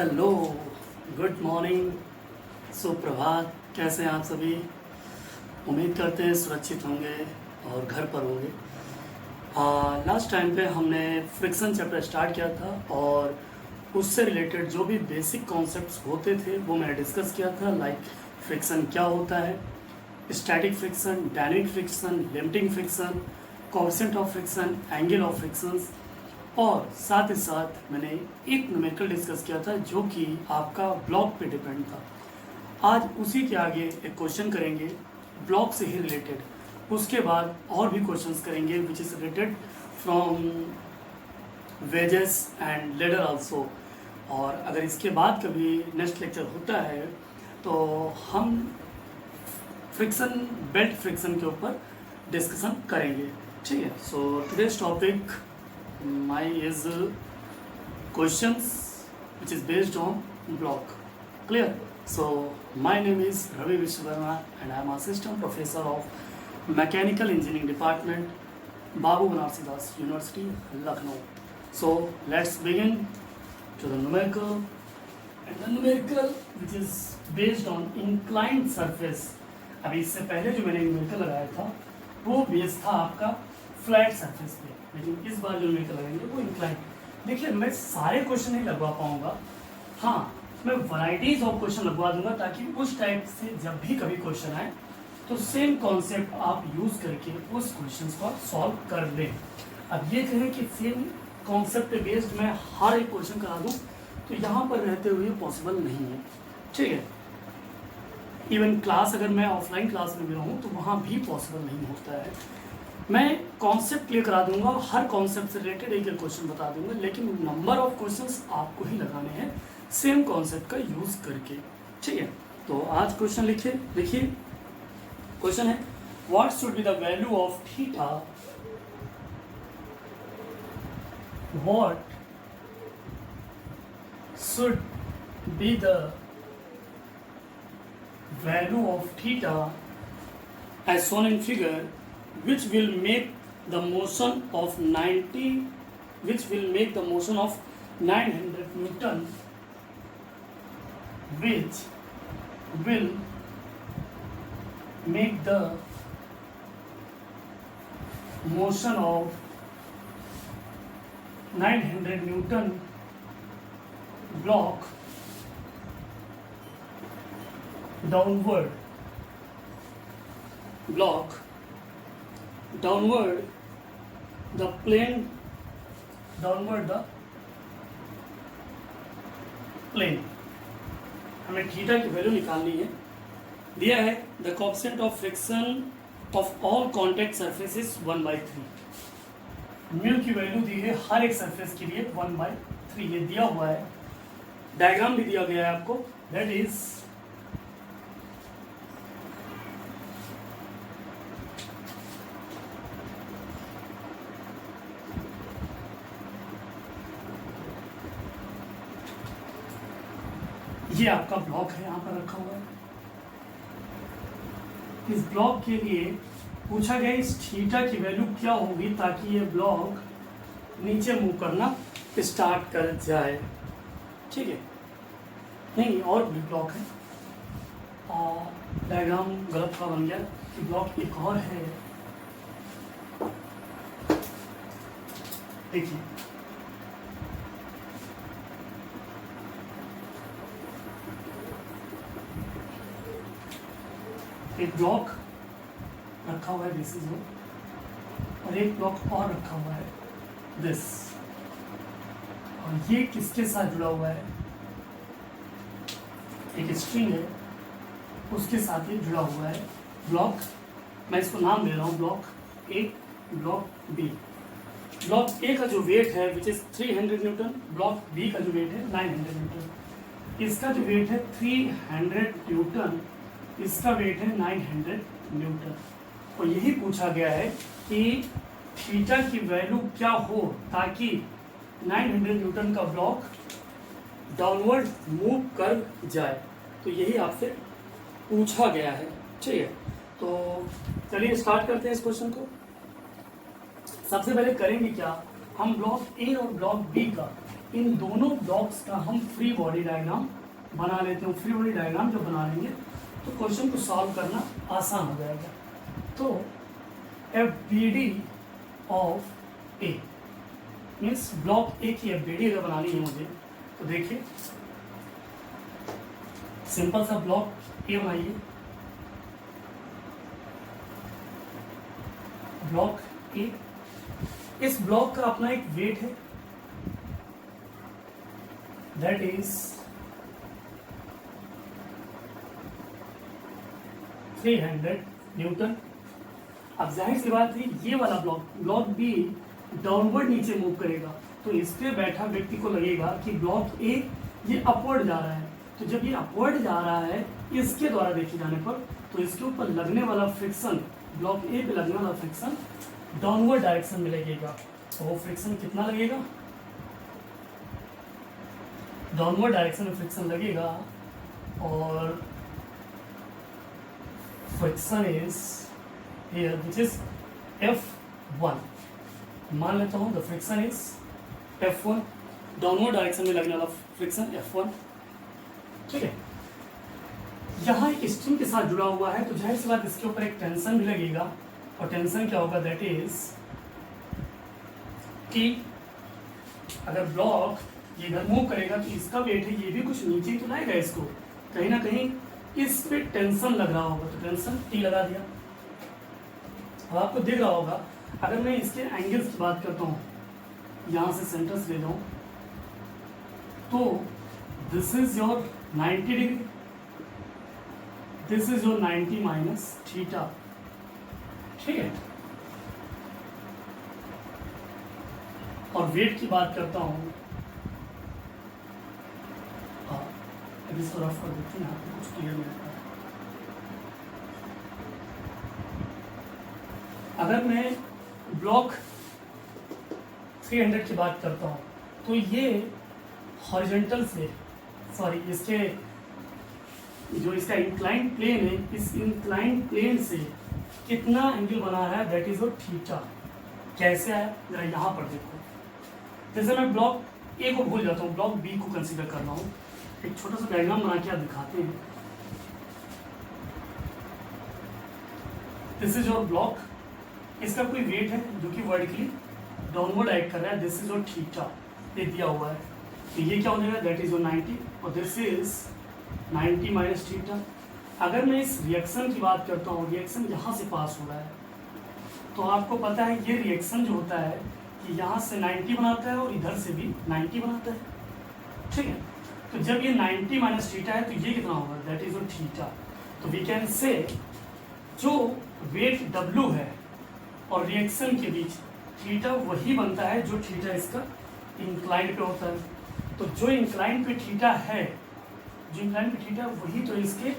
Hello, good morning, सुप्रभात। कैसे हैं आप सभी? उम्मीद करते हैं सुरक्षित होंगे और घर पर होंगे। लास्ट टाइम पे हमने फ्रिक्शन चैप्टर स्टार्ट किया था और उससे रिलेटेड जो भी बेसिक कॉन्सेप्ट्स होते थे वो मैंने डिस्कस किया था। लाइक फ्रिक्शन क्या होता है, static friction, dynamic friction, limiting friction, coefficient of friction, angle of frictions, और साथ ही साथ मैंने एक न्यूमेरिकल डिस्कस किया था जो कि आपका ब्लॉक पे डिपेंड था। आज उसी के आगे एक क्वेश्चन करेंगे ब्लॉक से ही रिलेटेड, उसके बाद और भी क्वेश्चंस करेंगे which is related from wages and ladder also. और अगर इसके बाद कभी नेक्स्ट लेक्चर होता है तो हम फ्रिक्शन, बेल्ट फ्रिक्शन के ऊपर डिस्कशन करेंगे। ठीक है, so today's topic my is questions which is based on block. Clear? So my name is Ravi Vishwakarma and I am assistant professor of mechanical engineering department, Babu Banarsidass University, Lucknow. So let's begin to the numerical, and the numerical which is based on inclined surface. अभी इससे पहले जो मैंने numerical लगाया था वो base था आपका फ्लैट सरफेस पे, लेकिन इस बार जो न्यूमेरिकल लगाएंगे वो इंक्लाइन। देखिए, मैं सारे क्वेश्चन नहीं लगवा पाऊंगा, हाँ मैं वैरायटीज ऑफ क्वेश्चन लगवा दूंगा ताकि उस टाइप से जब भी कभी क्वेश्चन आए तो सेम कॉन्सेप्ट आप यूज करके उस क्वेश्चन को सॉल्व कर लें। अब ये कहें कि सेम कॉन्सेप्ट बेस्ड मैं हर एक क्वेश्चन करा दूं तो यहाँ पर रहते हुए पॉसिबल नहीं है। ठीक है, इवन क्लास अगर मैं ऑफलाइन क्लास में भी रहूँ तो वहाँ भी पॉसिबल नहीं होता है। मैं कॉन्सेप्ट क्लियर करा दूंगा, हर कॉन्सेप्ट से रिलेटेड एक क्वेश्चन बता दूंगा, लेकिन नंबर ऑफ क्वेश्चंस आपको ही लगाने हैं सेम कॉन्सेप्ट का यूज करके। ठीक है, तो आज क्वेश्चन देखिए क्वेश्चन है what should be the value of theta, what should be the value of theta as shown in figure, which will make the motion of 900 Newton, which will make the motion of 900 Newton block downward the plane, हमें theta की value निकालनी है। दिया है the coefficient of friction of all contact surfaces 1/3। Mu की value दी है हर एक surface के लिए 1/3, ये दिया हुआ है, डायग्राम भी दिया गया है आपको। दैट इज ये आपका ब्लॉक है, यहाँ पर रखा हुआ है। इस ब्लॉक के लिए पूछा गया इस थीटा की वैल्यू क्या होगी ताकि ये ब्लॉक नीचे मूव करना स्टार्ट कर जाए। ठीक है, नहीं और भी ब्लॉक है, डायग्राम गलत था बन गया कि ब्लॉक एक और है। देखिए एक ब्लॉक रखा हुआ है दिस इज और एक ब्लॉक और रखा हुआ है दिस, और ये किसके साथ जुड़ा हुआ है, एक स्ट्रिंग है उसके साथ ये जुड़ा हुआ है ब्लॉक। मैं इसको नाम दे रहा हूँ block A, block B. Block A का जो वेट है which is 300 newton, block B का जो वेट है 900 न्यूटन। इसका जो वेट है 300 न्यूटन, इसका वेट है 900 न्यूटन। और यही पूछा गया है कि थीटा की वैल्यू क्या हो ताकि 900 न्यूटन का ब्लॉक डाउनवर्ड मूव कर जाए, तो यही आपसे पूछा गया है। ठीक है, तो चलिए स्टार्ट करते हैं इस क्वेश्चन को। सबसे पहले करेंगे क्या, हम ब्लॉक ए और ब्लॉक बी का इन दोनों ब्लॉक्स का हम फ्री बॉडी डायग्राम बना लेते हैं। फ्री बॉडी डायग्राम जब बना लेंगे तो क्वेश्चन को सॉल्व करना आसान हो जाएगा। तो F B D of A means block A की एफ बी डी अगर बनानी है मुझे, तो देखिए सिंपल सा ब्लॉक ए बनाइए। ब्लॉक ए, इस ब्लॉक का अपना एक वेट है, दैट इज 300 न्यूटन। अब जाहिर सी बात है ये वाला ब्लॉक बी डाउनवर्ड नीचे मूव करेगा, तो इस पे बैठा व्यक्ति को लगेगा कि ब्लॉक ए ये अपवर्ड जा रहा है। तो जब ये अपवर्ड जा रहा है इसके द्वारा देखे जाने पर, तो इसके ऊपर लगने वाला फ्रिक्शन, ब्लॉक ए पे लगने वाला फ्रिक्शन डाउनवर्ड डायरेक्शन में लगेगा। तो वो फ्रिक्शन कितना लगेगा, डाउनवर्ड डायरेक्शन में फ्रिक्शन लगेगा, और friction is here which is F1। मान लेता हूं the friction is F1, downward direction में लगने वाला फ्रिक्शन F1। ठीक है, यहाँ एक स्ट्रिंग के साथ जुड़ा हुआ है, तो जाहिर सी बात इसके ऊपर एक टेंशन भी लगेगा, और टेंशन क्या होगा, दैट इज कि अगर ब्लॉक ये इधर मूव करेगा तो इसका वेट है, ये भी कुछ नीचे तो लाएगा इसको, कहीं ना कहीं इस पे टेंशन लग रहा होगा, तो टेंशन T लगा दिया। अब आपको दिख रहा होगा, अगर मैं इसके एंगल्स की बात करता हूँ, यहाँ से सेंटर से ले जाऊँ, तो this is your 90 degree, this is your 90 minus theta. ठीक है, और वेट की बात करता हूँ, अभी इसको रफ कर देते हैं, यहाँ पे कुछ क्लियर नहीं होता है। अगर मैं ब्लॉक 300 की बात करता हूँ, तो ये हॉरिजॉन्टल से, सॉरी इसके जो इसका इंक्लाइंड प्लेन है, इस इंक्लाइंड प्लेन से कितना एंगल बना है, दैट इज योर थीटा। कैसे है जरा यहाँ पर देखो, जैसे मैं ब्लॉक ए को भूल जाता हूँ, ब्लॉक बी को कंसीडर कर रहा हूँ, एक छोटा सा डायग्राम बना के आप दिखाते हैं। दिस इज योर ब्लॉक, इसका कोई वेट है जो कि वर्टिकली डाउनवर्ड एक्ट कर रहा है, दिस इज योर थीटा, ये दिया हुआ है, तो ये क्या हो जाएगा, दैट इज योर 90, और दिस इज 90 माइनस थीटा। अगर मैं इस रिएक्शन की बात करता हूँ, रिएक्शन यहाँ से पास हो रहा है, तो आपको पता है ये रिएक्शन जो होता है कि यहाँ से 90 बनाता है और इधर से भी 90 बनाता है। ठीक है, तो जब ये 90 माइनस थीटा है, तो ये कितना होगा, दैट इज योर थीटा। तो वी कैन से जो वेट W है और रिएक्शन के बीच थीटा वही बनता है जो थीटा इसका इंक्लाइंड पे होता है। तो जो इंक्लाइंड पे थीटा है, जो इंक्लाइंड पे थीटा वही तो इसके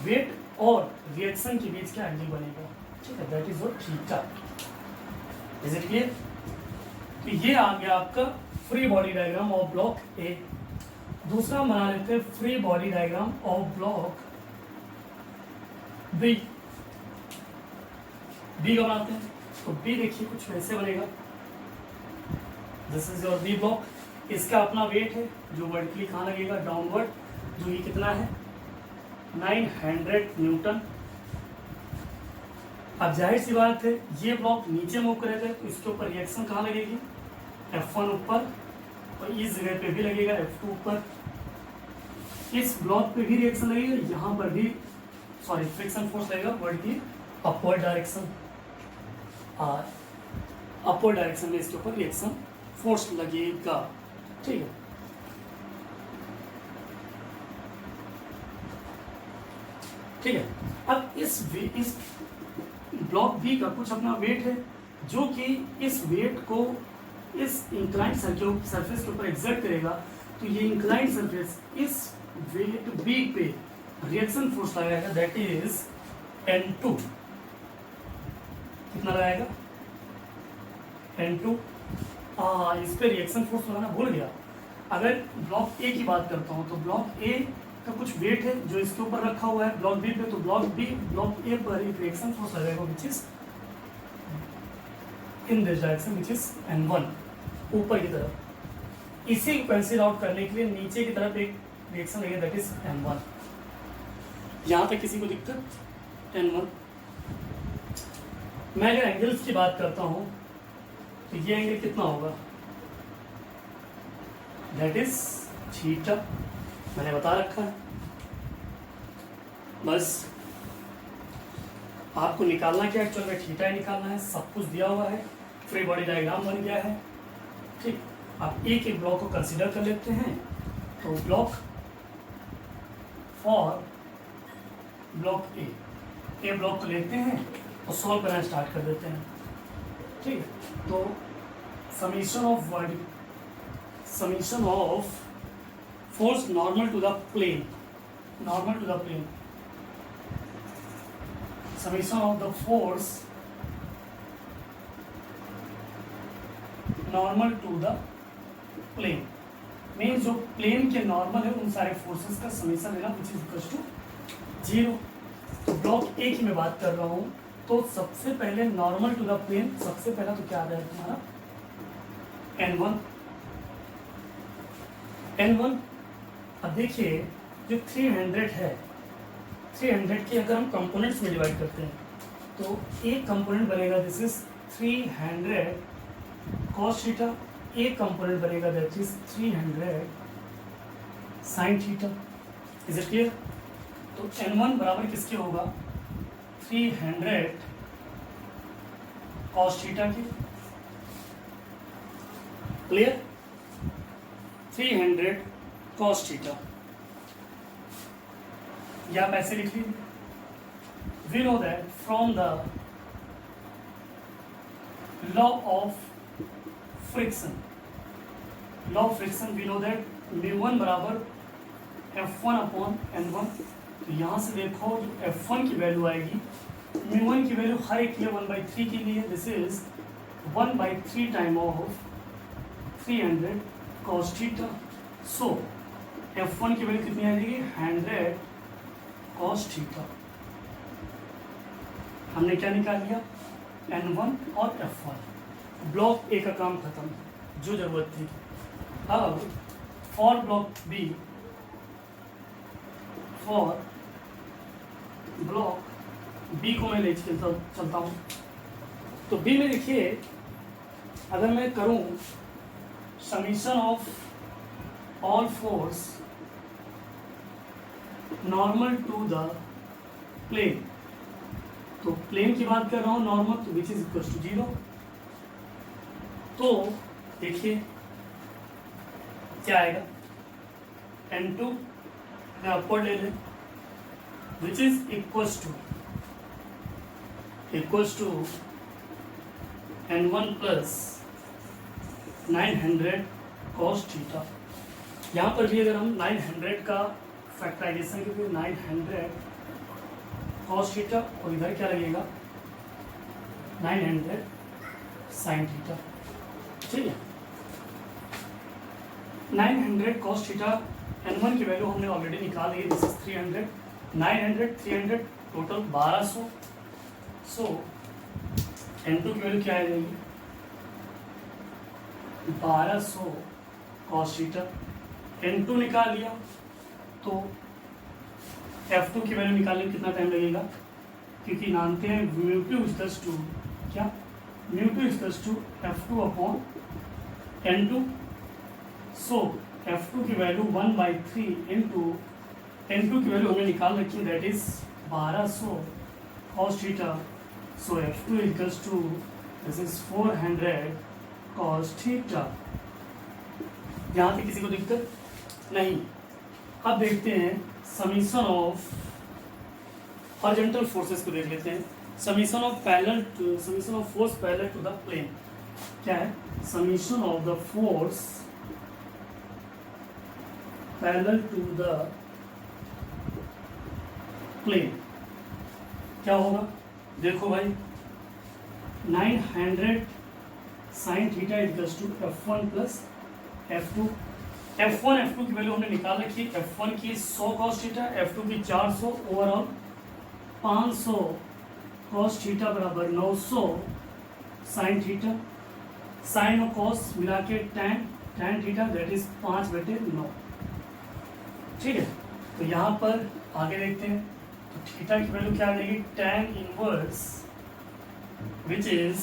वेट और रिएक्शन के बीच का एंगल बनेगा। ठीक है, that is your theta. Is it clear? तो ये आ गया आपका free body diagram of block A. दूसरा बना लेते हैं free body diagram of block B. B का बनाते हैं, तो बी देखिए कुछ वैसे बनेगा, this is your B block. इसका अपना वेट है जो वर्टिकली कहाँ लगेगा, डाउनवर्ड, जो ये कितना है 900 न्यूटन। अब जाहिर सी बात है ये ब्लॉक नीचे मूव करेगा, तो इसके ऊपर रिएक्शन कहाँ लगेगी, F1 ऊपर, और इस जगह पे भी लगेगा F2 ऊपर। इस ब्लॉक पे भी रिएक्शन लगेगा, यहाँ पर भी सॉरी फ्रिक्शन फोर्स लगेगा वर्टिकली अपवर्ड डायरेक्शन, और अपवर्ड डायरेक्शन में इसके ऊपर रिएक्शन फोर्स लगेगा। ठीक है, ठीक है। अब इस ब्लॉक बी का कुछ अपना वेट है, जो कि इस वेट को इस इंक्लाइंड सरफेस के ऊपर एग्जर्ट करेगा। तो ये इंक्लाइंड सरफेस इस वेट बी पे रिएक्शन फोर्स लगाएगा, दैट इज N2। कितना लगाएगा, N2। इस पे रिएक्शन फोर्स लगाना भूल गया। अगर ब्लॉक ए की बात करता हूँ, तो ब्लॉक ए का कुछ वेट है जो इसके ऊपर रखा हुआ है ब्लॉक बी पे, तो ब्लॉक ए पर एक रिएक्शन फोर्स लगेगा which is in this direction, which is N1, ऊपर की तरफ। इसी को कैंसिल आउट करने के लिए नीचे की तरफ एक रिएक्शन लगेगा, दैट इज N1। यहाँ तक किसी को दिक्कत? N1। मैं अगर एंगल्स की बात करता हूँ तो ये एंगल कितना होगा? That is theta. मैंने बता रखा है। बस आपको निकालना क्या, एक्चुअल में थीटा ही निकालना है। सब कुछ दिया हुआ है, फ्री बॉडी डायग्राम बन गया है। ठीक, आप एक एक ब्लॉक को कंसीडर कर लेते हैं। तो block for block A block को लेते हैं और सॉल्व करना स्टार्ट कर देते हैं। ठीक है, तो summation of force normal to the plane, summation of the force normal to the plane means जो प्लेन के नॉर्मल है उन सारे फोर्सेस का समीशन लेना विच इज इक्वल टू 0। तो ब्लॉक ए की मैं बात कर रहा हूँ, तो सबसे पहले नॉर्मल टू द प्लेन, सबसे पहला तो क्या आ रहा है तुम्हारा N1। अब देखिए जो 300 है, 300 की अगर हम कंपोनेंट्स में डिवाइड करते हैं तो एक कंपोनेंट बनेगा दिस इज 300 cos थीटा, एक कंपोनेंट बनेगा that is 300 sin theta. Is it clear? तो N1 बराबर किसके होगा? 300 cos थीटा की। क्लियर? 300 cos थीटा, या आप ऐसे लिख लीजिए। We know that from the law of friction we know that μ1 बराबर F1 अपॉन N1। तो यहाँ से देखो जो F1 की वैल्यू आएगी, μ1 की वैल्यू हर एक के लिए 1/3 के लिए, this is 1/3 time of 300 cos theta. So F1 की वैल्यू कितनी आ जाएगी? 100 cos थीटा। हमने क्या निकाल लिया? N1 और F1। ब्लॉक ए का काम खत्म, जो जरूरत थी। अब फॉर ब्लॉक बी को मैं ले चलता हूँ। तो बी में देखिए, अगर मैं करूँ summation of all force normal to the plane, तो प्लेन की बात कर रहा हूँ नॉर्मल, तो विच इज इक्वल टू 0। तो देखिए क्या आएगा? N2 मैं अपवर्ड ले लें, which is equals to N1 plus 900 cos theta. यहाँ पर भी अगर हम 900 का फैक्टराइजेशन के लिए 900 cos थीटा, और इधर क्या लगेगा? 900 sin थीटा। ठीक है, 900 cos थीटा। N1 की वैल्यू हमने ऑलरेडी निकाल ली, this is 300, 900 300 total 1200। So N2 की वैल्यू क्या आ जाएगी? 1200 cos थीटा। N2 निकाल लिया, तो F2 की वैल्यू निकालने में कितना टाइम लगेगा? क्योंकि जानते हैं μ2 इक्वल्स टू क्या? μ2 equals to F2 upon N2। So F2 की वैल्यू 1/3 इंटू N2 की वैल्यू हमने निकाल रखी, that is 1200 cos theta. So F2 equals to this is 400 cos theta. यहाँ तक किसी को दिक्कत नहीं? अब देखते हैं समीशन ऑफ हॉरिजॉन्टल फोर्सेस को देख लेते हैं। Summation of force parallel to the plane क्या है? Summation of the force parallel to the plane क्या होगा? देखो भाई, 900 sin theta equals to F1 plus F2। F2 की वैल्यू हमने निकाल रखी, F1 की 100 cos थीटा, F2 की 400, ओवरऑल 500 cos थीटा बराबर 900 sin थीटा। साइन और कॉस मिला के tan tan theta that is 5/9। ठीक है, तो यहाँ पर आगे देखते हैं, तो थीटा की वैल्यू क्या आ जाएगी, tan इनवर्स विच इज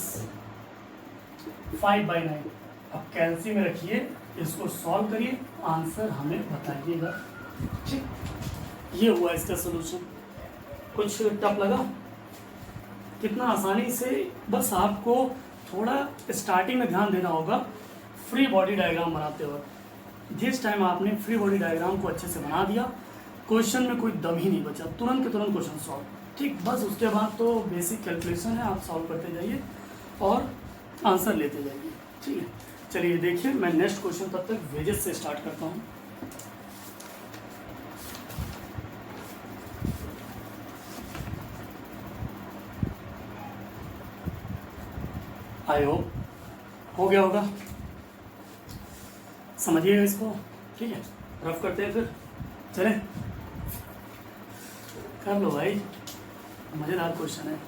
5/9। अब कैलसी में रखिए, इसको सॉल्व करिए, आंसर हमें बताइएगा। ठीक, ये हुआ इसका सोल्यूशन। कुछ टफ लगा? कितना आसानी से, बस आपको थोड़ा स्टार्टिंग में ध्यान देना होगा फ्री बॉडी डायग्राम बनाते वक्त। जिस टाइम आपने फ्री बॉडी डायग्राम को अच्छे से बना दिया, क्वेश्चन में कोई दम ही नहीं बचा, तुरंत के तुरंत क्वेश्चन सॉल्व। ठीक, बस उसके बाद तो बेसिक कैलकुलेशन है, आप सॉल्व करते जाइए और आंसर लेते जाइए। ठीक है, चलिए देखिए, मैं नेक्स्ट क्वेश्चन तब तक वेजेस से स्टार्ट करता हूँ। आई होप हो गया होगा, समझिएगा इसको। ठीक है, रफ करते हैं फिर, चले कर लो भाई, मज़ेदार क्वेश्चन है।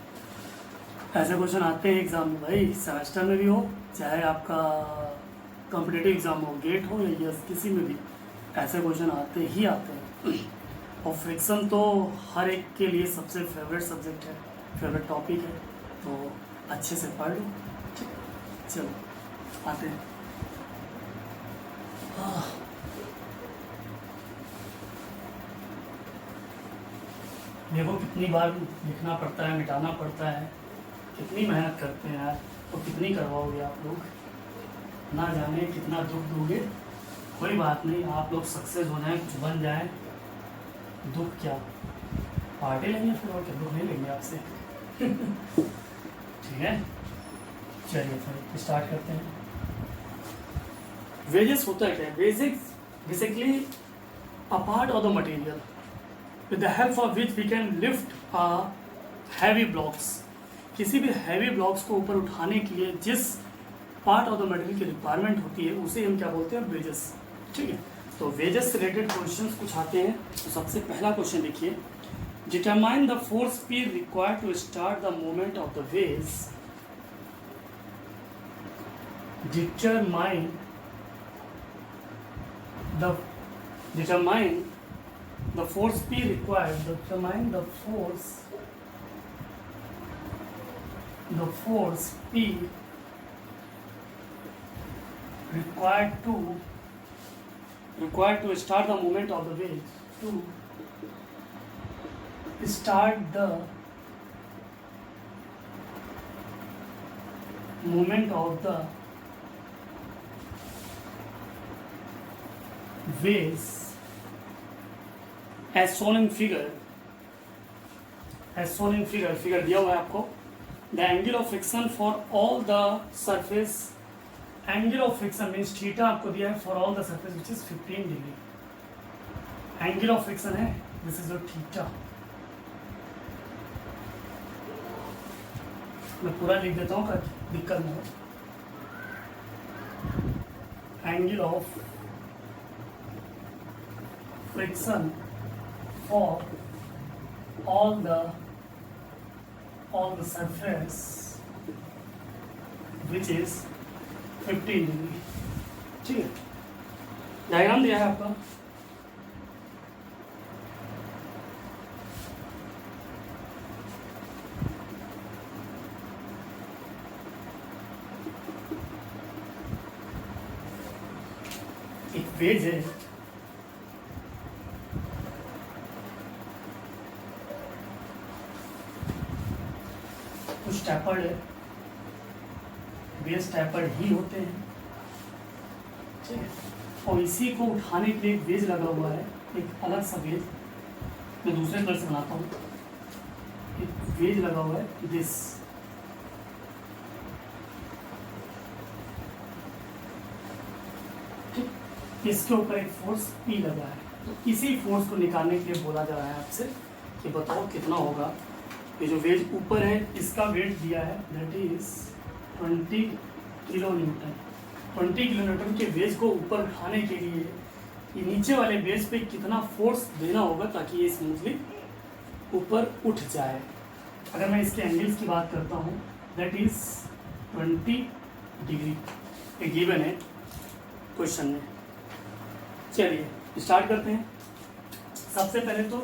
ऐसे क्वेश्चन आते हैं एग्ज़ाम में भाई, सेमेस्टर में भी हो, चाहे आपका कॉम्पिटिटिव एग्ज़ाम हो, गेट हो या किसी में भी, ऐसे क्वेश्चन आते ही आते हैं। और फ्रिक्शन तो हर एक के लिए सबसे फेवरेट सब्जेक्ट है, फेवरेट टॉपिक है, तो अच्छे से पढ़ लो। ठीक, चलो आते हैं। देखो कितनी बार लिखना पड़ता है, मिटाना पड़ता है, कितनी मेहनत करते हैं यार, तो कितनी करवाओगे आप लोग, ना जाने कितना दुख दोगे। कोई बात नहीं, आप लोग सक्सेस हो जाएं, कुछ बन जाएं, दुख क्या, पार्टी लेंगे फिर, और क्या, दुख नहीं लेंगे आपसे। ठीक है, चलिए फिर स्टार्ट करते हैं। वेजेस होता है क्या, basically a part of the material with the help of which we can lift a heavy blocks। किसी भी हैवी ब्लॉक्स को ऊपर उठाने के लिए जिस पार्ट ऑफ द मटेरियल की रिक्वायरमेंट होती है, उसे हम क्या बोलते हैं, वेजेस। ठीक है, तो वेजेस से रिलेटेड क्वेश्चंस कुछ आते हैं। तो सबसे पहला क्वेश्चन देखिए, determine the force P required to start the movement of the wedge. Determine the force P required, determine the force P required to start the movement of the wave, to start the movement of the waves as shown in figure दिया हुआ है आपको। The angle of friction for all the surface, angle of friction means theta आपको दिया है for all the surface which is 15 degree. Angle of friction है, this is your theta. मैं पूरा लिख देता हूँ ताकि दिक्कत ना हो। Angle of friction for all the surface which is 15 degree. ठीक है, डायग्राम दिया है आपका। एक वेज है, कुछ टैपर्ड है, बेस टैपर्ड ही होते हैं। ठीक है, और इसी को उठाने के लिए एक वेज लगा हुआ है, एक अलग सा वेज, मैं दूसरे कलर से बनाता हूँ। एक वेज लगा हुआ है दिस, ठीक, इसके ऊपर एक फोर्स P लगा है। तो इसी फोर्स को निकालने के लिए बोला जा रहा है आपसे कि बताओ कितना होगा। ये जो वेज ऊपर है, इसका वेट दिया है that is 20 kilo Newton. 20 kilo Newton के वेज को ऊपर उठाने के लिए ये नीचे वाले वेज पे कितना फोर्स देना होगा ताकि ये स्मूथली ऊपर उठ जाए। अगर मैं इसके एंगल्स की बात करता हूँ, दैट इज 20 डिग्री, ये गिवन है। क्वेश्चन में। चलिए स्टार्ट करते हैं। सबसे पहले तो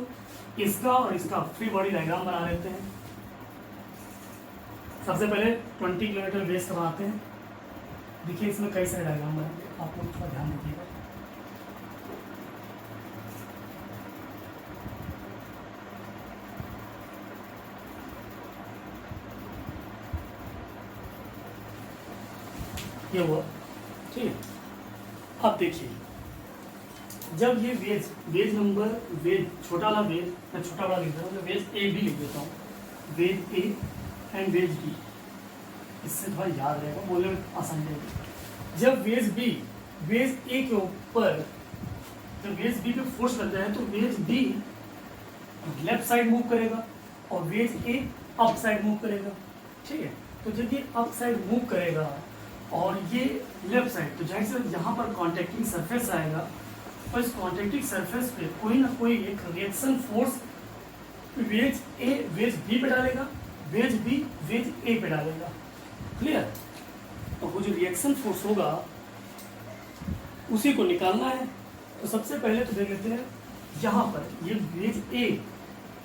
इसका और इसका फ्री बॉडी डायग्राम बना लेते हैं। सबसे पहले 20 किलोमीटर बेस का बनाते हैं। देखिए इसमें कई सारे डायग्राम बनाएंगे, आप लोग थोड़ा ध्यान दीजिएगा। ये हुआ, ठीक है। अब देखिए जब ये वेज नंबर, वेज छोटा वाला वेज, मैं छोटा बड़ा लिख देता हूँ, वेज ए भी लिख देता हूँ, wedge A and wedge B, इससे थोड़ा याद रहेगा, बोलने में आसानी रहेगी। जब वेज बी वेज ए के ऊपर, जब वेज बी पे फोर्स लगता है तो wedge B left side move करेगा और wedge A up side move करेगा, ठीक है। तो जब ये अप साइड मूव करेगा और ये लेफ्ट साइड, तो जाहिर से यहाँ पर कॉन्टेक्टिंग सरफेस आएगा और इस कॉन्टेक्टिंग सरफेस पे कोई ना कोई एक रिएक्शन फोर्स वेज ए वेज बी पे डालेगा, वेज बी वेज ए पे डालेगा, क्लियर। तो वो जो रिएक्शन फोर्स होगा उसी को निकालना है। तो सबसे पहले तो देख लेते हैं यहाँ पर ये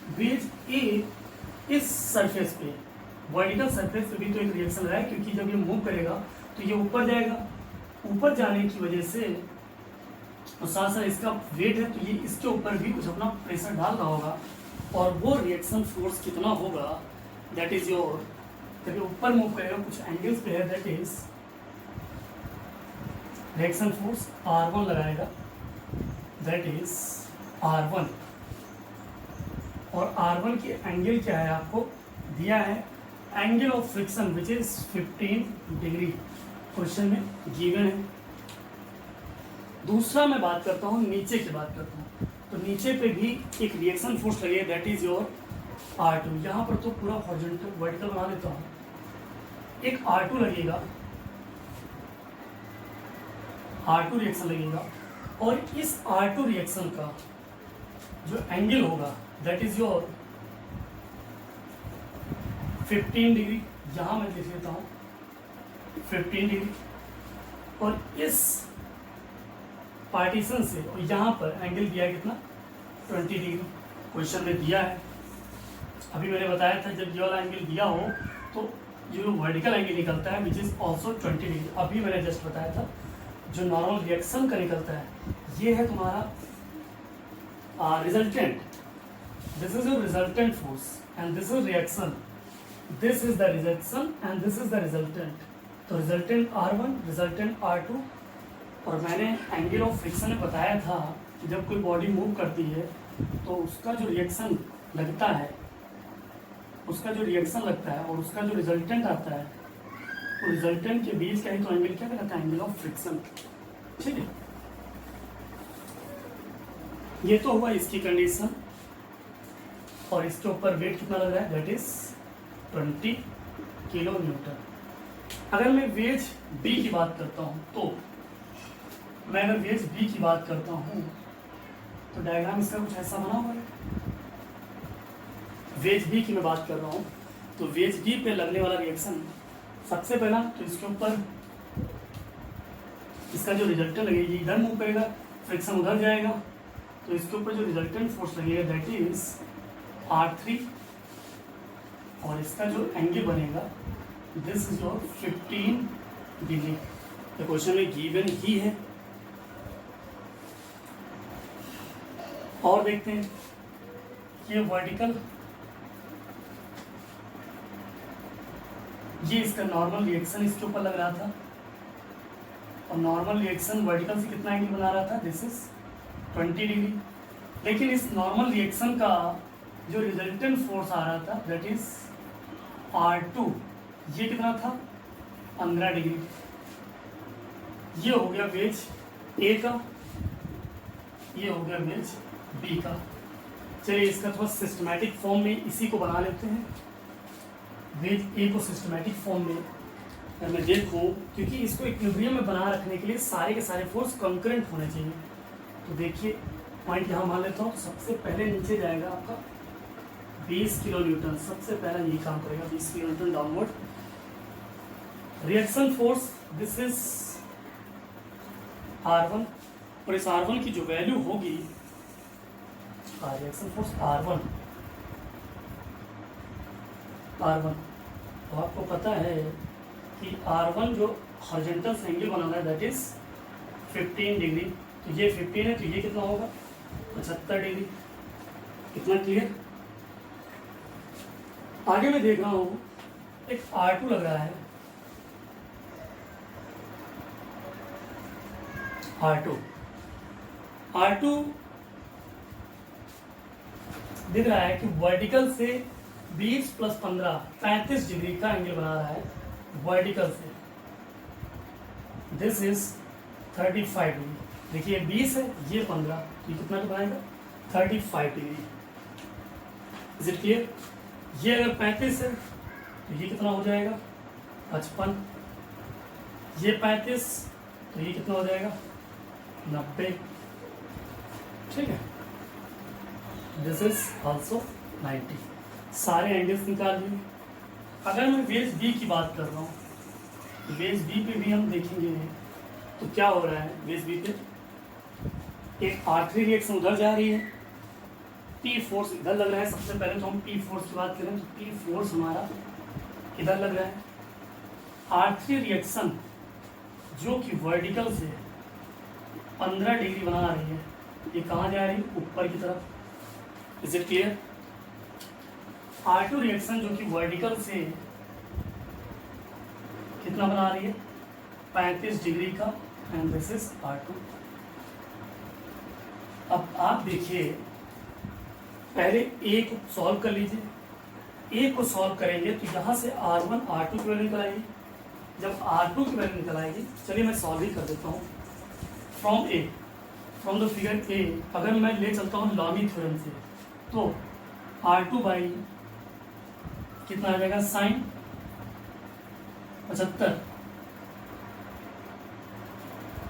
वेज ए इस सरफेस पे, वर्टिकल सरफेस पे भी तो एक रिएक्शन रहा है, क्योंकि जब ये मूव करेगा तो ये ऊपर जाएगा, ऊपर जाने की वजह से और साथ साथ इसका वेट है तो ये इसके ऊपर भी कुछ अपना प्रेशर डाल रहा होगा और वो रिएक्शन फोर्स कितना होगा, दैट इज योर, जब ये ऊपर मूव करेगा कुछ एंगल्स पे है, that is reaction force R1 लगाएगा, दैट इज R1। और R1 की एंगल क्या है आपको दिया है, angle of friction which is 15 degree, question में गिवन है। दूसरा मैं बात करता हूँ, नीचे की बात करता हूँ, तो नीचे पे भी एक रिएक्शन फोर्स लगे, दैट इज योर R2। यहाँ पर तो पूरा हॉरिजॉन्टल वर्टिकल बना देता हूँ, एक R2 लगेगा, R2 रिएक्शन लगेगा और इस R2 रिएक्शन का जो एंगल होगा दैट इज योर 15 डिग्री, यहाँ मैं लिख लेता हूँ 15 डिग्री। और इस पार्टीशन से और यहाँ पर एंगल दिया है कितना, 20 डिग्री, क्वेश्चन में दिया है। अभी मैंने बताया था जब ये वाला एंगल दिया हो तो जो वर्टिकल एंगल निकलता है विच इज ऑल्सो 20 डिग्री। अभी मैंने जस्ट बताया था जो नॉर्मल रिएक्शन का निकलता है ये है तुम्हारा resultant, this is your resultant force and this is reaction, this is the rejection and this is the resultant. तो रिजल्टेंट R1, रिजल्टेंट R2। और मैंने एंगल ऑफ फ्रिक्शन में बताया था कि जब कोई बॉडी मूव करती है तो उसका जो रिएक्शन लगता है, उसका जो रिएक्शन लगता है और उसका जो रिजल्टेंट आता है, तो रिजल्टेंट के बीच का ही तो एंगल क्या कहलाता है, एंगल ऑफ फ्रिक्शन, ठीक है। ये तो हुआ इसकी कंडीशन और इसके ऊपर वेट कितना लग रहा है, दैट इज 20 किलो न्यूटन। अगर मैं वेज बी की बात करता हूँ तो मैं अगर वेज बी की बात करता हूँ तो डायग्राम इसका कुछ ऐसा बना हुआ है। वेज बी की मैं बात कर रहा हूँ तो वेज बी पे लगने वाला रिएक्शन, सबसे पहला तो इसके ऊपर इसका जो रिजल्टेंट लगेगी इधर मूव करेगा, फ्रिक्शन उधर जाएगा, तो इसके ऊपर जो रिजल्टेंट फोर्स लगेगा दैट इज R3 और इसका जो एंगल बनेगा दिस इज योर 15 डिग्री। तो क्वेश्चन में गिवन ही है। और देखते हैं ये वर्टिकल, ये इसका नॉर्मल रिएक्शन इसके ऊपर लग रहा था और नॉर्मल रिएक्शन वर्टिकल से कितना एंगल बना रहा था, दिस इज 20 डिग्री। लेकिन इस नॉर्मल रिएक्शन का जो रिजल्टेंट फोर्स आ रहा था दैट इज R2, ये कितना था 15 डिग्री। ये हो गया वेज ए का, ये हो गया वेज बी का। चलिए इसका थोड़ा सिस्टमैटिक फॉर्म में इसी को बना लेते हैं, वेज ए को सिस्टमैटिक फॉर्म में। अगर मैं देखूँ, क्योंकि इसको इक्विलिब्रियम में बना रखने के लिए सारे के सारे फोर्स कंकरेंट होने चाहिए, तो देखिए पॉइंट यहाँ मान लेता हूँ। सबसे पहले नीचे जाएगा आपका 20 किलो न्यूटन, सबसे पहला यही काम करेगा, 20 kilo Newton downward. Reaction force this is R1, और इस R1 की जो वैल्यू होगी, रिएक्शन फोर्स R1, तो आपको पता है कि R1 जो हॉरिजॉन्टल एंगल बना रहा है दैट इज 15 डिग्री, तो ये 15 है, तो ये कितना होगा 75 डिग्री। कितना क्लियर? आगे मैं देख रहा हूँ एक R2 लग रहा है, R2 दिख रहा है कि वर्टिकल से 20 प्लस 15 35 डिग्री का एंगल बना रहा है वर्टिकल से। This is 35 degree. देखिए 20 है, ये 15, ये कितना बनाएगा 35 डिग्री। Is it clear? ये अगर 35 है तो ये कितना हो जाएगा 55, ये 35 तो ये कितना हो जाएगा 90। ठीक है, दिस इज ऑल्सो 90। सारे एंगल्स निकाल लिए। अगर मैं वेज बी की बात कर रहा हूँ, वेज बी पे भी हम देखेंगे तो क्या हो रहा है। वेज बी पे एक R3 रिएक्शन उधर जा रही है, P फोर्स इधर लग रहा है। सबसे पहले तो हम P फोर्स की बात करें तो P फोर्स हमारा इधर लग रहा है। R3 रिएक्शन जो कि वर्टिकल से 15 डिग्री बना रही है, ये कहाँ जा रही है ऊपर की तरफ। Is it clear? R2 reaction जो कि वर्टिकल से कितना बना रही है 35 डिग्री का, एंड दिस इज R2। अब आप देखिए, पहले ए को सॉल्व कर लीजिए। ए को सॉल्व करेंगे तो यहाँ से R1 R2 की वैल्यू निकल आएगी। जब R2 की वैल्यू निकल आएगी, चलिए मैं सॉल्व ही कर देता हूँ। फ्रॉम द फिगर ए अगर मैं ले चलता हूँ लॉमी थ्योरम से, तो R2 बाई कितना आ जाएगा sign 75,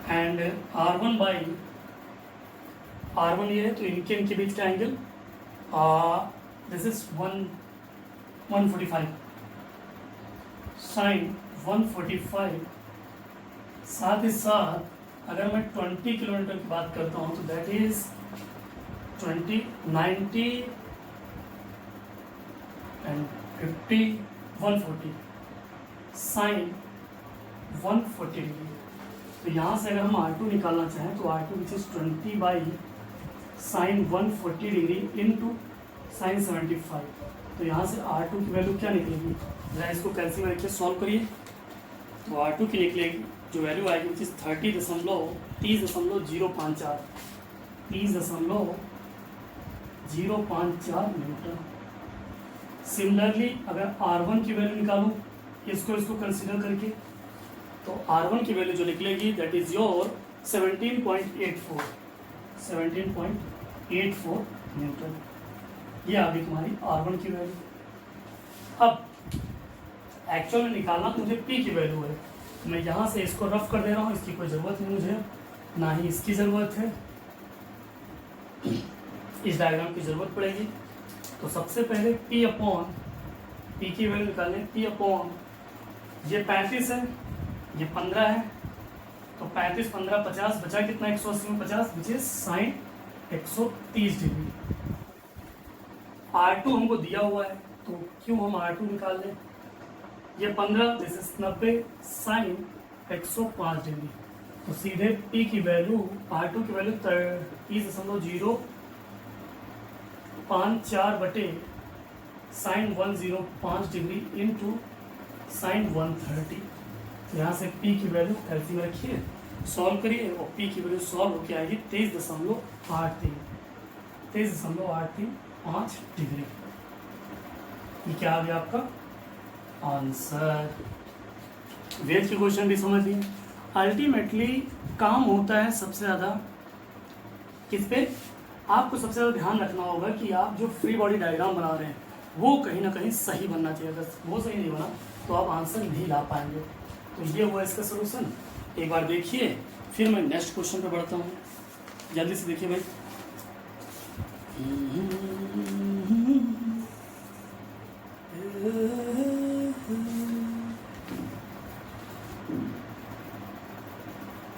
and R1 by R1 ये है तो इनके बीच का एंगल दिस इज 145 साइन 145। साथ ही साथ अगर मैं 20 किलोमीटर की बात करता हूँ तो that is 20 90 and 50 140 sine 140 degree. तो यहाँ से अगर हम R2 निकालना चाहें तो R2 which is 20 by sine 140 degree into sine 75। तो यहाँ से R2 की वैल्यू क्या निकलेगी, जरा इसको कैल्सी में रखिए, सॉल्व करिए। तो R2 की निकलेगी जो वैल्यू आएगी विच इज 30.54 न्यूटन। सिमिलरली अगर R1 की वैल्यू निकालूँ इसको कंसिडर करके, तो R1 की वैल्यू जो निकलेगी दैट इज योर 17.84 न्यूटन। ये आ गई तुम्हारी R1 की वैल्यू। अब एक्चुअल में निकालना तो मुझे P की वैल्यू है, तो मैं यहाँ से इसको रफ कर दे रहा हूँ। इसकी कोई ज़रूरत नहीं मुझे, ना ही इसकी ज़रूरत है, इस डायग्राम की ज़रूरत पड़ेगी। तो सबसे पहले P की वैल्यू निकालें। P अपॉन ये 35 है, ये 15 है, तो 35 15 50 बचा कितना 180 में 50 which is sine 130 degree. R2 हमको दिया हुआ है तो क्यों हम R2 निकाल लें। ये 15 दिस इज 90 साइन 105 डिग्री। तो सीधे P की वैल्यू R2 की वैल्यू 30.054 बटे साइन 105 डिग्री इंटू साइन 130। यहाँ से P की वैल्यू कैलसी में रखिए, सॉल्व करिए और P की वैल्यू सॉल्व होकर आएगी 23.83 डिग्री। ये क्या आ गया आपका आंसर। वेज के क्वेश्चन भी समझ लिए। अल्टीमेटली काम होता है सबसे ज़्यादा किस पे, आपको सबसे ज़्यादा ध्यान रखना होगा कि आप जो फ्री बॉडी डायग्राम बना रहे हैं वो कहीं ना कहीं सही बनना चाहिए। अगर वो सही नहीं बना तो आप आंसर नहीं ला पाएंगे। तो ये हुआ इसका सोल्यूशन। एक बार देखिए, फिर मैं नेक्स्ट क्वेश्चन पे बढ़ता हूँ। जल्दी से देखिए भाई।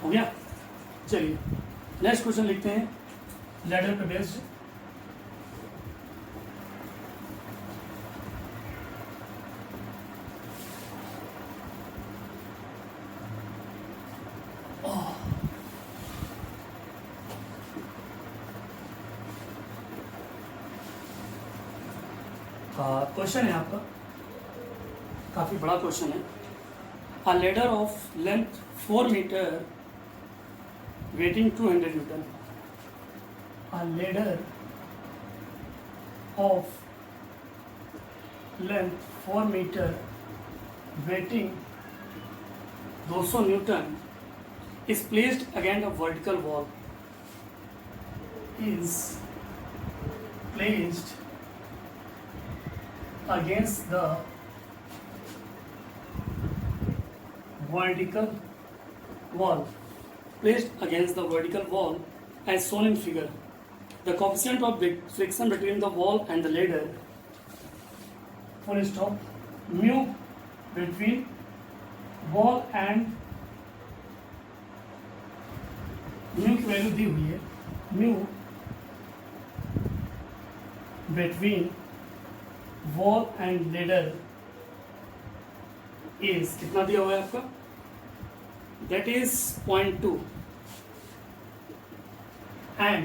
हो गया। चलिए नेक्स्ट क्वेश्चन लिखते हैं लैडर पे बेस्ड। क्वेश्चन है आपका, काफ़ी बड़ा क्वेश्चन है। A ladder of length 4 metre weighing 200 newton. A ladder of length 4 metre weighing 200 newton is placed against a vertical wall. Is placed against the vertical wall, placed against the vertical wall as shown in figure. The coefficient of friction between the wall and the ladder, full stop, mu between wall and mu की value दी हुई है, mu between wall and ladder is कितना दिया हुआ है आपका, that is 0.2 and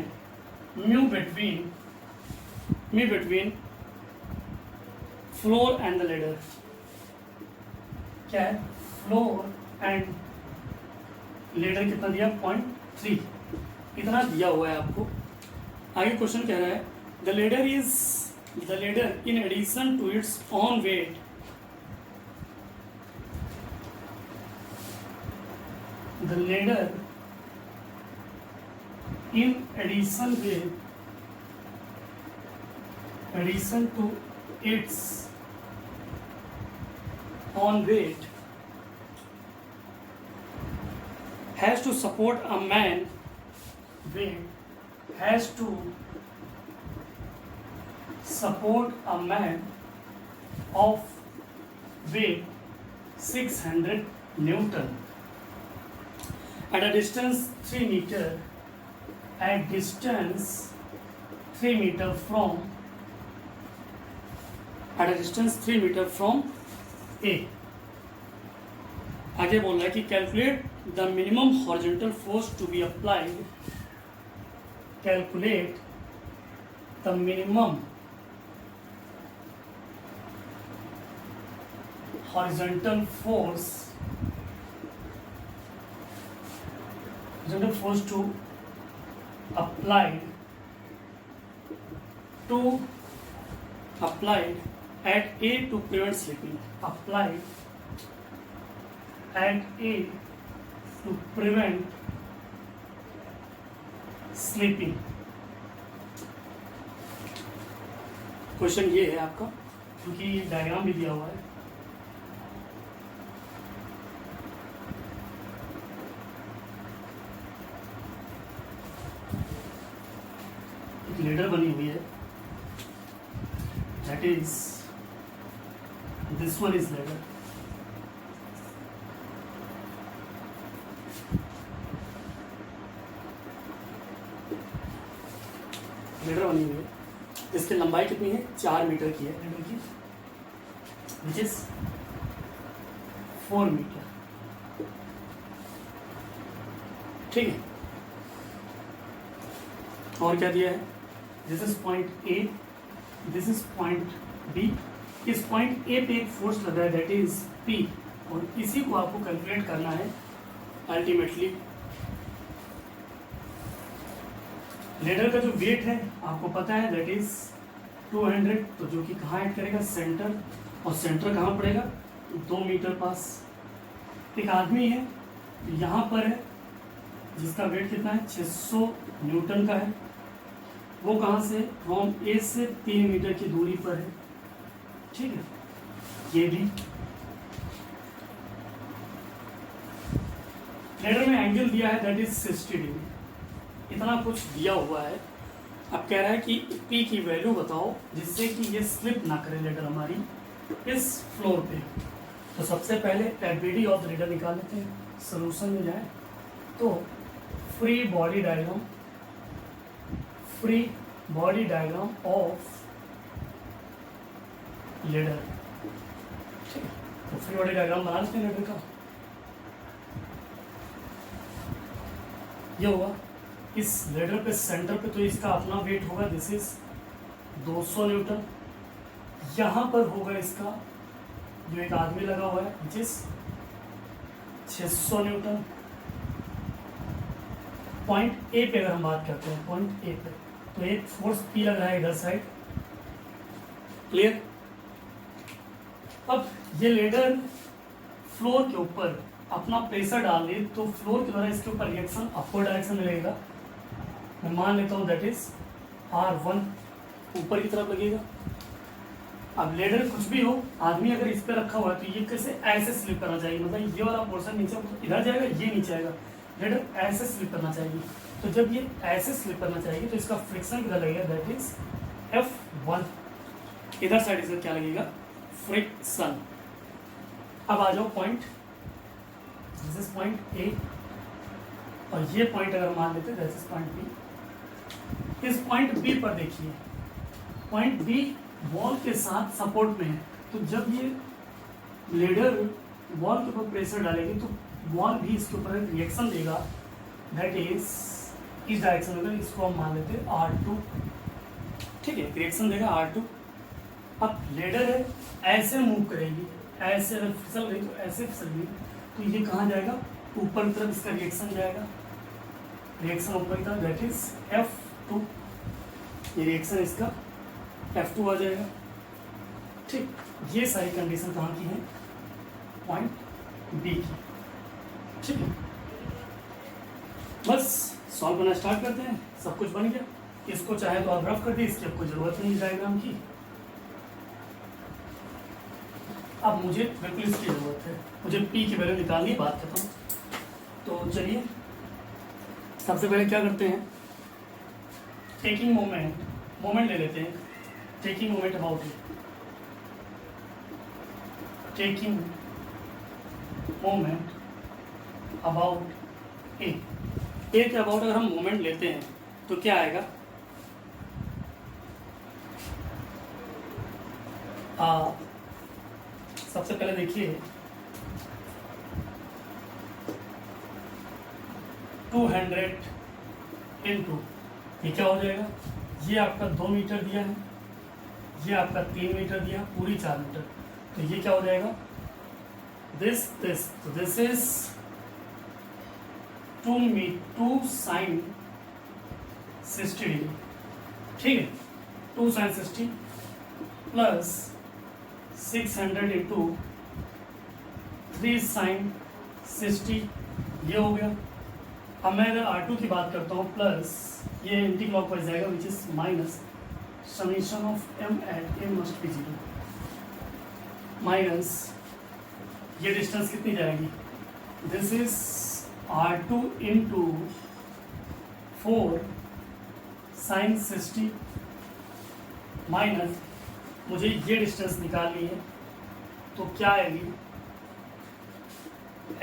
mu between floor and the ladder क्या है, फ्लोर एंड ladder कितना दिया 0.3, इतना दिया हुआ है आपको। आगे क्वेश्चन कह रहा है the ladder in addition to its own weight in addition to its own weight has to support a man of weight 600 Newton at a distance 3 meter from A। आगे बोल रहा है कि calculate the minimum horizontal force to be applied, calculate the minimum horizontal force to applied at A to prevent slipping, applied at A to prevent slipping। Question ये है आपका, क्योंकि diagram भी दिया हुआ है। लेडर बनी हुई है, that is this one is ladder। Ladder बनी हुई है, इसकी लंबाई कितनी है, 4 मीटर की है लेडर की, which is 4 मीटर, ठीक है। और क्या दिया है, this is point A, this is point B. इस पॉइंट ए पे एक फोर्स लगा है दैट इज पी, और इसी को आपको कैलकुलेट करना है अल्टीमेटली। लेडर का जो वेट है आपको पता है दैट इज 200, तो जो कि कहाँ ऐड करेगा, सेंटर, और सेंटर कहाँ पड़ेगा, 2 मीटर पास। एक आदमी है यहाँ पर है जिसका वेट कितना है, 600 न्यूटन का है, वो कहाँ से, फ्रॉम ए से 3 मीटर की दूरी पर है, ठीक है। ये भी लेडर में एंगल दिया है दैट इज 60 डिग्री, इतना कुछ दिया हुआ है। अब कह रहा है कि पी की वैल्यू बताओ जिससे कि ये स्लिप ना करे लेडर हमारी इस फ्लोर पे। तो सबसे पहले एफबीडी ऑफ द लेडर निकाल लेते हैं, सोल्यूशन में जाए तो free body diagram of ladder. ठीक है, तो फ्री बॉडी डायग्राम बना लेते हैं लेडर का। ये होगा इस लेडर पे सेंटर पे, तो इसका अपना वेट होगा, दिस इज 200 न्यूटन। यहाँ पर होगा इसका जो एक आदमी लगा हुआ है which is 600 Newton. Point A पे अगर हम बात करते हैं, पॉइंट ए पे तो एक फोर्स पी लग रहा है इधर साइड। क्लियर? अब ये लेडर फ्लोर के ऊपर अपना प्रेशर डाल दे तो फ्लोर के द्वारा इसके ऊपर रिएक्शन अपवर्ड डायरेक्शन में लगेगा। मैं मान लेता हूँ दैट इज R1 ऊपर की तरफ लगेगा। अब लेडर कुछ भी हो, आदमी अगर इस पे रखा हुआ है तो ये कैसे ऐसे स्लिप करना चाहिए, मतलब ये वाला पोर्शन नीचे इधर जाएगा, ये नीचे आएगा, लेडर ऐसे स्लिप करना चाहिए। तो जब ये ऐसे स्लिप करना चाहिए तो इसका फ्रिक्शन कितना लगेगा, दैट इज F1। इधर साइड इसका क्या लगेगा, फ्रिक्शन। अब आ जाओ पॉइंट, दिस इज पॉइंट ए और ये पॉइंट अगर मान लेते हैं दैट इज पॉइंट बी। इस पॉइंट बी पर देखिए, पॉइंट बी वॉल के साथ सपोर्ट में है, तो जब ये लेडर वॉल के ऊपर प्रेशर डालेगी तो वॉल भी इसके ऊपर रिएक्शन देगा, दैट इज इस डायरेक्शन में, इसको हम मान लेते हैं R2। ठीक है, रिएक्शन देगा R2। अब लेडर है ऐसे मूव करेगी, ऐसे अगर फिसल गई तो ऐसे फिसल गई तो ये कहाँ जाएगा, ऊपर की तरफ इसका रिएक्शन जाएगा, रिएक्शन ऊपर की तरफ, दैट इज F2। ये रिएक्शन इसका F2 आ जाएगा। ठीक, ये सारी कंडीशन कहाँ की है, पॉइंट बी की। ठीक है, बस सॉल्व करना स्टार्ट करते हैं। सब कुछ बन गया, इसको चाहे तो आप रफ कर दिए, इसकी आपको जरूरत नहीं डायग्राम की। अब मुझे बिल्कुल इसकी जरूरत है, मुझे पी की वैल्यू निकालनी है, बात करता हूँ। तो चलिए सबसे पहले क्या करते हैं, टेकिंग मोमेंट ले लेते हैं। Taking moment about A, taking moment about A के अबाउट अगर हम मोमेंट लेते हैं तो क्या आएगा, सबसे पहले देखिए 200 इंटू, ये क्या हो जाएगा, ये आपका 2 मीटर दिया है, ये आपका 3 मीटर दिया, पूरी 4 मीटर, तो ये क्या हो जाएगा, दिस तो दिस इज 2 साइन 60 डिग्री। ठीक है, 2 साइन 60 प्लस 600 इंटू 3 साइन 60, ये हो गया। अब मैं अगर R2 की बात करता हूँ, प्लस ये एंटी क्लॉकवाइज जाएगा which is minus summation of m at a must be 0 minus ये डिस्टेंस कितनी जाएगी, this is R2 into 4 sine 60 minus मुझे ये डिस्टेंस निकालनी है, तो क्या आएगी,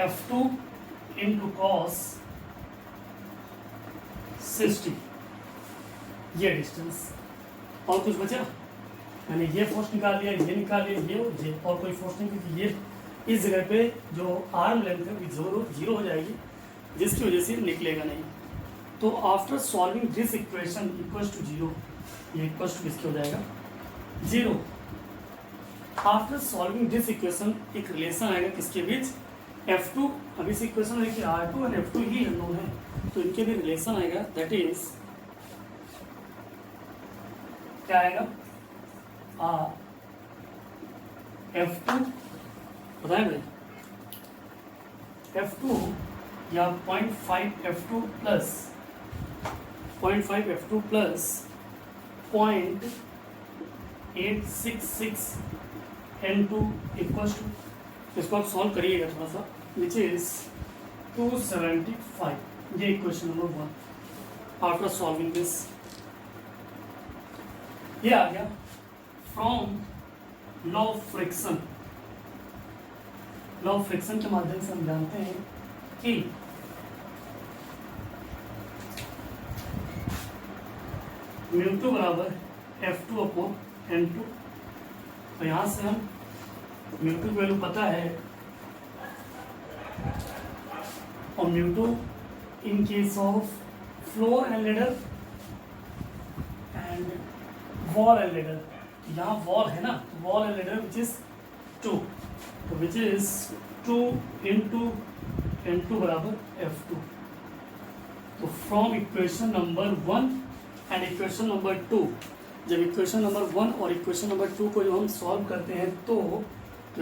F2 इंटू कॉस 60, ये डिस्टेंस। और कुछ बचा, मैंने ये फोर्स निकाल लिया, ये निकाल लिया, ये और कोई फोर्स नहीं, क्योंकि ये इस जगह पे जो आर्म लेंथ है वो जीरो हो जाएगी, जिसकी वजह से निकलेगा नहीं। तो after solving this equation equals to 0, ये इक्वल्स टू किसके हो जाएगा, 0। आफ्टर सॉल्विंग दिस इक्वेशन एक रिलेशन आएगा किसके बीच, F2, अब इस इक्वेशन में देखिए R2 और F2 ही अननोन है, तो इनके भी रिलेशन आएगा, दैट इज क्या आएगा, F2 बताए भाई, F2 या 0.5 F2 plus 0.5 F2 plus 0.866 N2 equals to, इसको आप सॉल्व करिएगा थोड़ा सा, विच इज 275, ये equation number 1। After solving this, ये आ गया from law of friction. Law of friction के माध्यम से हम जानते हैं कि म्यू टू बराबर F2 अपॉन N2। तो यहाँ से हम म्यू टू की वैल्यू पता है, और mu two in case of floor and ladder and wall and ladder, यहाँ वॉल है ना, wall and ladder which is 2, तो विच इज 2 इंटू N2 बराबर F2। तो from equation number 1 and equation number 2, जब इक्वेशन नंबर 1 और equation number 2 को जब हम सॉल्व करते हैं तो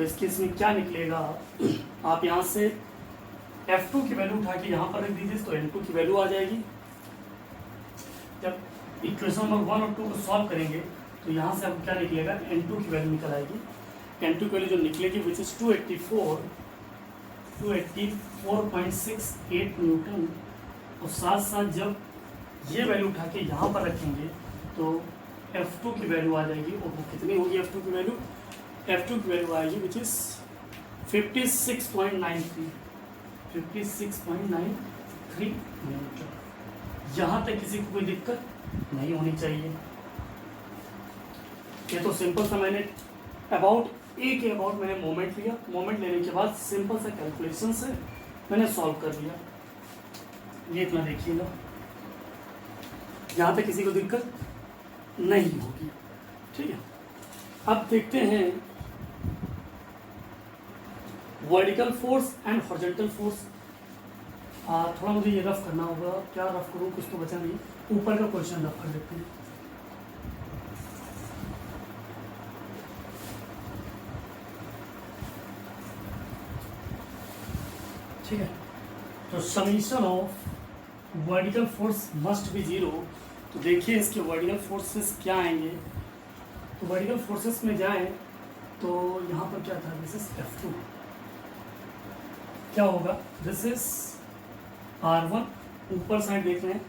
इस केस में क्या निकलेगा, आप यहाँ से F2 की वैल्यू उठा के यहाँ पर रख दीजिए तो N2 की वैल्यू आ जाएगी। जब इक्वेशन नंबर 1 और 2 को सॉल्व करेंगे तो यहाँ से अब क्या निकलेगा, N2 की वैल्यू निकल आएगी। N2 की वैल्यू जो निकलेगी विच इज 284.68 न्यूटन, और साथ साथ जब ये वैल्यू उठा के यहाँ पर रखेंगे तो F2 की वैल्यू आ जाएगी, और वो कितनी होगी F2 की वैल्यू, F2 की वैल्यू आएगी विच इज 56.93 न्यूटन। यहाँ तक किसी को कोई दिक्कत नहीं होनी चाहिए। ये तो सिंपल सा मैंने अबाउट मैंने मोमेंट लिया, मोमेंट लेने के बाद सिंपल सा कैलकुलेशन से मैंने सॉल्व कर लिया। ये इतना देखिएगा, यहाँ तक किसी को दिक्कत नहीं होगी, ठीक है। अब देखते हैं vertical force and horizontal force. थोड़ा मुझे ये रफ करना होगा, क्या रफ करूँ, कुछ तो बचा नहीं, ऊपर का क्वेश्चन रफ कर देते हैं। ठीक है, तो summation of vertical force must be 0। तो देखिए इसके वर्टिकल फोर्सेस क्या आएंगे, तो वर्टिकल फोर्सेस में जाएं तो यहाँ पर क्या था, दिस इज F2, क्या होगा, दिस इज R1, ऊपर साइड देख रहे हैं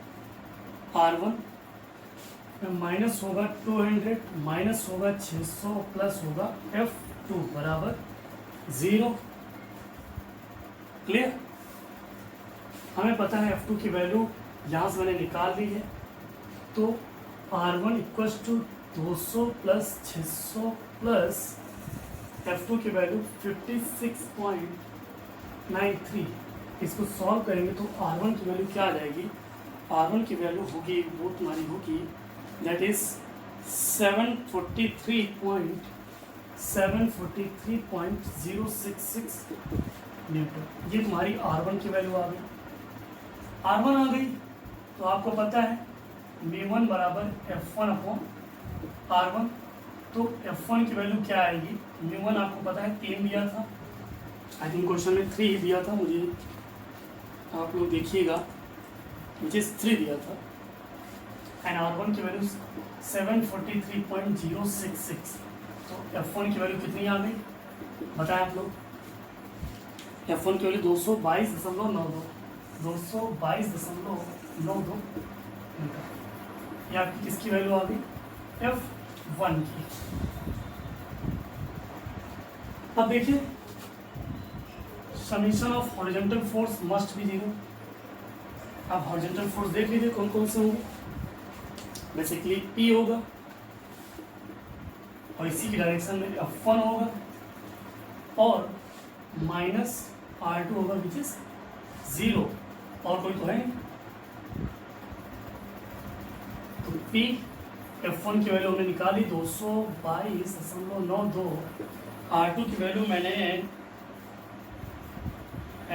R1 माइनस होगा 200 माइनस होगा 600 प्लस होगा F2 बराबर 0। क्लियर, हमें पता है F2 की वैल्यू यहाँ से मैंने निकाल ली है, तो R1 equals to 200 plus 600 plus F2 की वैल्यू 56.93। इसको सॉल्व करेंगे तो R1 की वैल्यू क्या आ जाएगी, R1 की वैल्यू होगी, वो तुम्हारी होगी दैट इज 743.066 न्यूटन। ये तुम्हारी R1 की वैल्यू आ गई। R1 आ गई तो आपको पता है V1 बराबर F1 अपॉन R1, तो F1 की वैल्यू क्या आएगी, V1 आपको पता है 3 दिया था, आई थिंक क्वेश्चन में 3 ही दिया था, मुझे आप लोग देखिएगा, मुझे 3 दिया था, एंड R1 की वैल्यू 743.066। तो F1 की वैल्यू कितनी आ गई बताएं आप लोग, F1 की वैल्यू 222.92 ये आपकी किसकी वैल्यू आ गई, F1 की। अब देखिए summation of horizontal force must be 0। अब हॉरिजॉन्टल फोर्स देख लीजिए कौन कौन से होंगे, बेसिकली P होगा और इसी की डायरेक्शन में F1 होगा और माइनस R2 होगा विच इज 0, और कोई तो है नहीं। तो P F1 की वैल्यू हमने निकाली 222.92, R2 की वैल्यू मैंने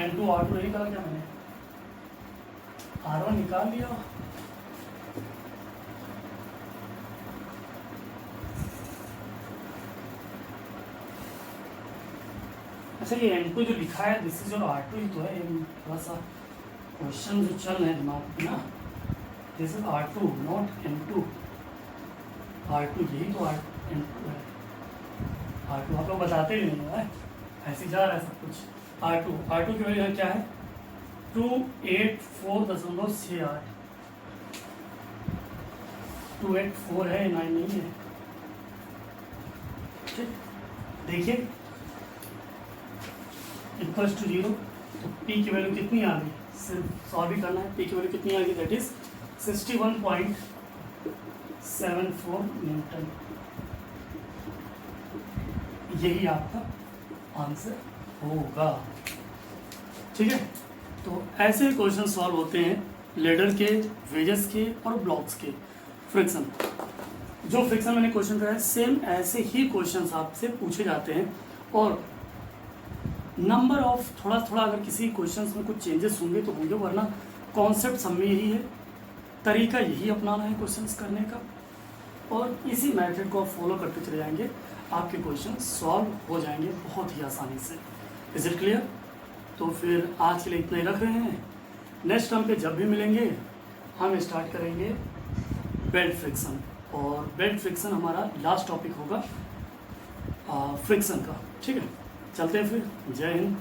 N2 R2 नहीं निकाला क्या मैंने, R1 निकाल लिया। अच्छा ये N2 जो लिखा है दिस इज और R2 ही तो है, थोड़ा सा क्वेश्चन जो चल रहे हैं दिमाग में ना, this is R2 not N2, R2 यही तो N2 है, R2 आप लोग बताते ही नहीं है, ऐसे जा रहा है सब कुछ। R2 की वैल्यू क्या है 284.68, 284 है 9 नहीं है, ठीक। देखिए इक्वल्स टू 0, तो P की वैल्यू कितनी आ गई, सिर्फ सॉल्व ही करना है, P की वैल्यू कितनी आ गई दैट इज 74 न्यूटन। यही आपका आंसर होगा। ठीक है, तो ऐसे क्वेश्चन सॉल्व होते हैं लेडर के, वेजेस के और ब्लॉक्स के। फ्रिक्शन, जो फ्रिक्शन मैंने क्वेश्चन कराया सेम ऐसे ही क्वेश्चंस आपसे पूछे जाते हैं, और नंबर ऑफ थोड़ा थोड़ा अगर किसी क्वेश्चंस में कुछ चेंजेस होंगे तो होंगे, वरना कॉन्सेप्ट सब में यही है, तरीका यही अपनाना है क्वेश्चंस करने का, और इसी मेथड को आप फॉलो करते चले जाएंगे, आपके क्वेश्चन सॉल्व हो जाएंगे बहुत ही आसानी से। Is it clear? तो फिर आज के लिए इतना ही रख रहे हैं। नेक्स्ट टाइम पे जब भी मिलेंगे हम स्टार्ट करेंगे बेल्ट फ्रिक्शन, और बेल्ट फ्रिक्शन हमारा लास्ट टॉपिक होगा फ्रिक्शन का। ठीक है, चलते हैं फिर। जय हिंद।